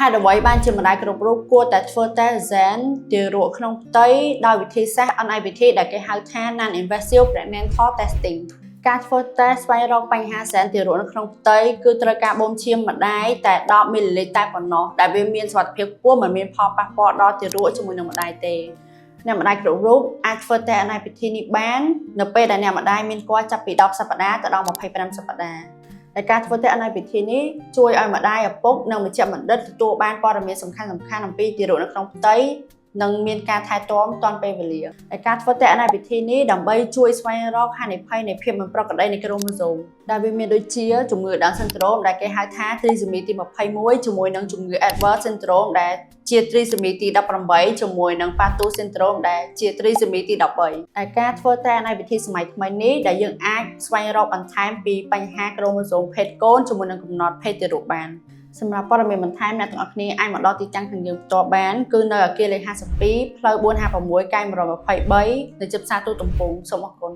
hai đầu bảy ban chìm ở đại cột rốt cua tại phơi té dán từ ruộng không tới đòi vị thi sát anh ai vị thi đại cái hai than nan invasive prenatal testingการធ្វើតេស្តស្វែងរកបញ្ហាសែនទារកនៅក្នុងផ្ទៃគឺត្រូវការបូមឈាមម្ដាយតែ10មីលីលីត្រតែប៉ុណ្ណោះដែលវាមានសុវត្ថិភាពខ្ពស់មិនមានផលប៉ះពាល់ដល់ទារកជាមួយនឹងម្ដាយទេអ្នកម្ដាយគ្រប់រូបអាចធ្វើតេស្តអាពិធីនេះបាននៅពេលដែលអ្នកម្ដាយមានគភ៌ចាប់ពី10សប្តាហ៍ទៅដល់25សប្តាហ៍តែការធ្វើតេស្តអាពិធីនេះជួយឲ្យម្ដាយឪពុកនិងមជ្ឈមណ្ឌលទទួលបានព័ត៌មានសំខាន់ៗអំពីទារកនៅក្នុងផ្ទៃនឹងមានការថែទាំតាន់ពេលវេលាហើយការធ្វើតេស្តអាពិធីនេះដើម្បីជួយស្វែងរកហានិភ័យនៃភាពមិនប្រក្រតីនៃគ្រូម៉ូសូមដែលវាមានដូចជាជំងឺ Down syndrome ដែលគេហៅថា Trisomy ទី21ជាមួយនឹងជំងឺ Edwards syndrome ដែលជា Trisomy ទី18ជាមួយនឹង Fatu syndrome ដែលជា Trisomy ទី13ហើយការធ្វើតេស្តអាពិធីសម័យថ្មីនេះដែលយើងអាចស្វែងរកបន្ថែមពីបញ្ហាគ្រូម៉ូសូមភេទកូនជាមួយនឹងកំណត់ភេទទារកបានសម្រាប់ព័ត៌មានបន្ថែមអ្នកទាំងអស់គ្នាអាចមកដល់ទីតាំងខាងយើងផ្ទាល់បានគឺនៅអគារលេខ52ផ្លូវ456កែ123នៅជិតផ្សារទូទំពង់សូមអរគុណ